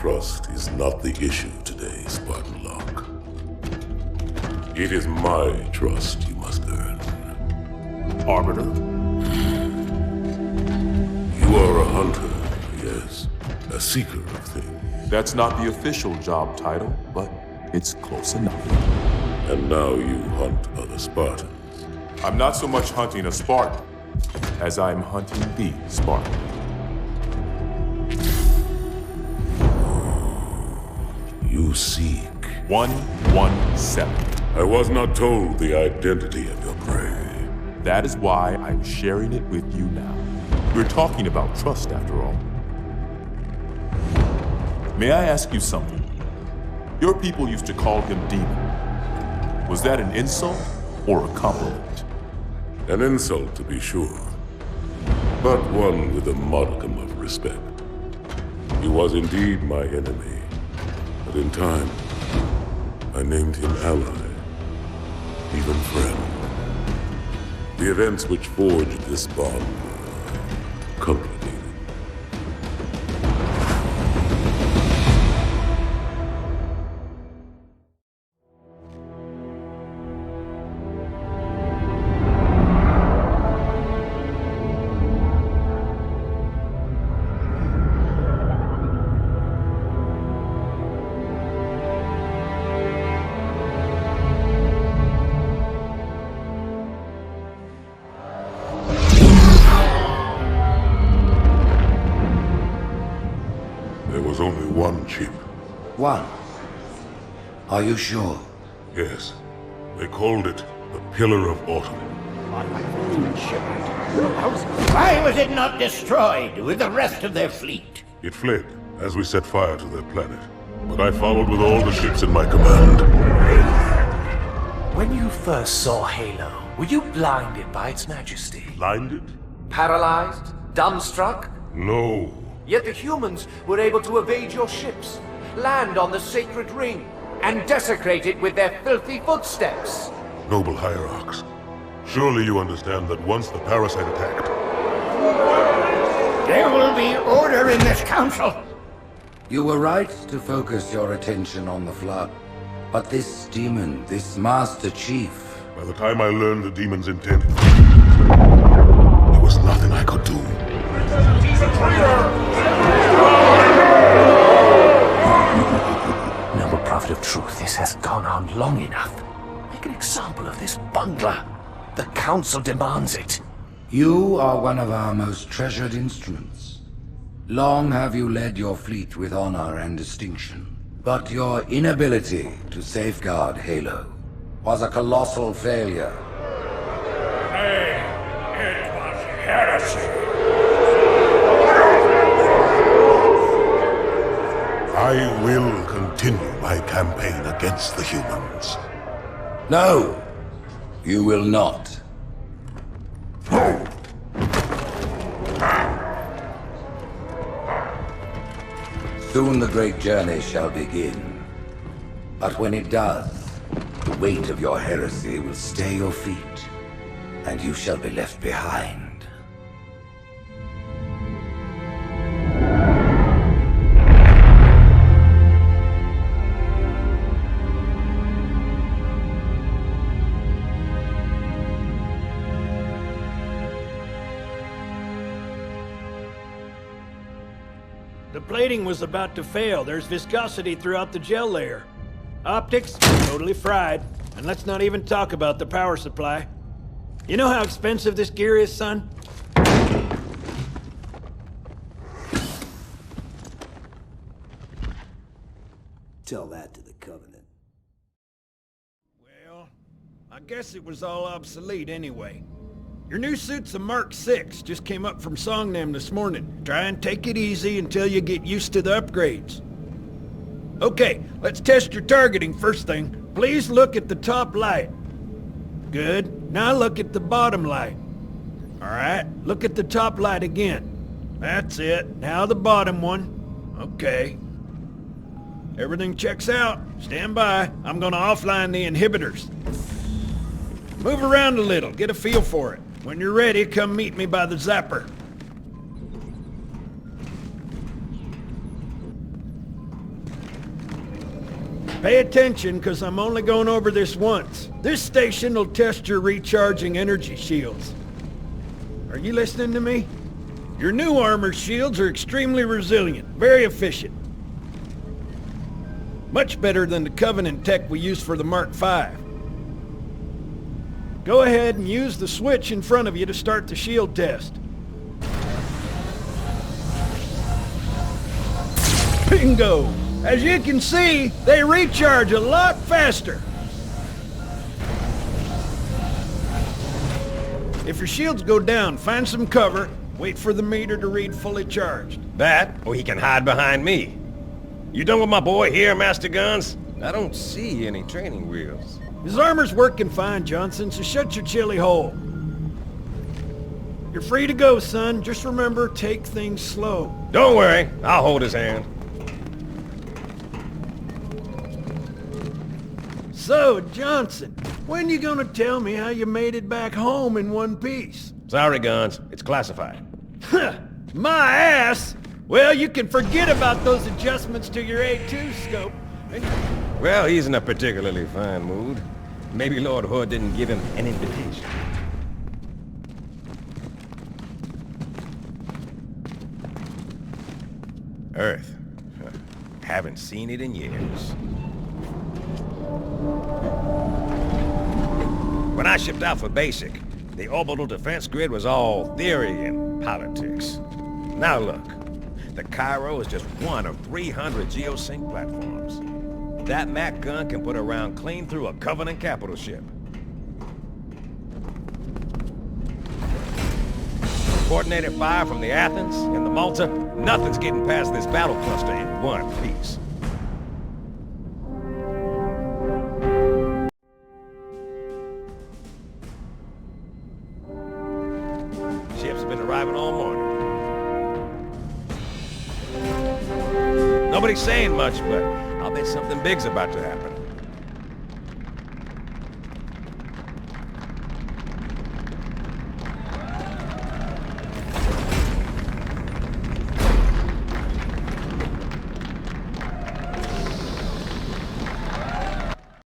trust is not the issue today, Spartan Locke. It is my trust you must earn. Arbiter? You are a hunter, yes. A seeker of things. That's not the official job title, but it's close enough. And now you hunt other Spartans. I'm not so much hunting a Spartan, as I'm hunting the Spartan. You seek. 117. I was not told the identity of your prey. That is why I'm sharing it with you now. We're talking about trust, after all. May I ask you something? Your people used to call him Demon. Was that an insult or a compliment? An insult, to be sure, but one with a modicum of respect. He was indeed my enemy, but in time, I named him ally, even friend. The events which forged this bond were complicated. There was only one chip. One? Are you sure? Yes. They called it the Pillar of Autumn. Why was it not destroyed with the rest of their fleet? It fled as we set fire to their planet. But I followed with all the ships in my command. When you first saw Halo, were you blinded by its majesty? Blinded? Paralyzed? Dumbstruck? No. Yet the humans were able to evade your ships, land on the sacred ring, and desecrate it with their filthy footsteps. Noble hierarchs, surely you understand that once the parasite attacked... There will be order in this council. You were right to focus your attention on the Flood. But this demon, this Master Chief... By the time I learned the demon's intent, there was nothing I could do. He's a traitor! Noble Prophet of Truth, this has gone on long enough. Make an example of this bungler. The Council demands it. You are one of our most treasured instruments. Long have you led your fleet with honor and distinction. But your inability to safeguard Halo was a colossal failure. Hey, it was heresy. I will continue my campaign against the humans. No, you will not. Soon the great journey shall begin. But when it does, the weight of your heresy will stay your feet, and you shall be left behind. The plating was about to fail. There's viscosity throughout the gel layer. Optics, totally fried. And let's not even talk about the power supply. You know how expensive this gear is, son? Tell that to the Covenant. Well, I guess it was all obsolete anyway. Your new suit's a Mark 6, just came up from Songnam this morning. Try and take it easy until you get used to the upgrades. Okay, let's test your targeting first thing. Please look at the top light. Good. Now look at the bottom light. Alright, look at the top light again. That's it. Now the bottom one. Okay. Everything checks out. Stand by. I'm gonna offline the inhibitors. Move around a little, get a feel for it. When you're ready, come meet me by the zapper. Pay attention, because I'm only going over this once. This station will test your recharging energy shields. Are you listening to me? Your new armor shields are extremely resilient, very efficient. Much better than the Covenant tech we use for the Mark V. Go ahead and use the switch in front of you to start the shield test. Bingo! As you can see, they recharge a lot faster. If your shields go down, find some cover, wait for the meter to read fully charged. That, or he can hide behind me. You done with my boy here, Master Guns? I don't see any training wheels. His armor's working fine, Johnson, so shut your chilly hole. You're free to go, son. Just remember, take things slow. Don't worry, I'll hold his hand. So, Johnson, when you gonna tell me how you made it back home in one piece? Sorry, Guns. It's classified. My ass! Well, you can forget about those adjustments to your A2 scope. Well, he's in a particularly fine mood. Maybe Lord Hood didn't give him an invitation. Earth. Haven't seen it in years. When I shipped out for basic, the orbital defense grid was all theory and politics. Now look, the Cairo is just one of 300 geosync platforms. That Mac gun can put a round clean through a Covenant capital ship. Coordinated fire from the Athens and the Malta, nothing's getting past this battle cluster in one piece. Ships have been arriving all morning. Nobody's saying much, but I'll bet something big's about to happen.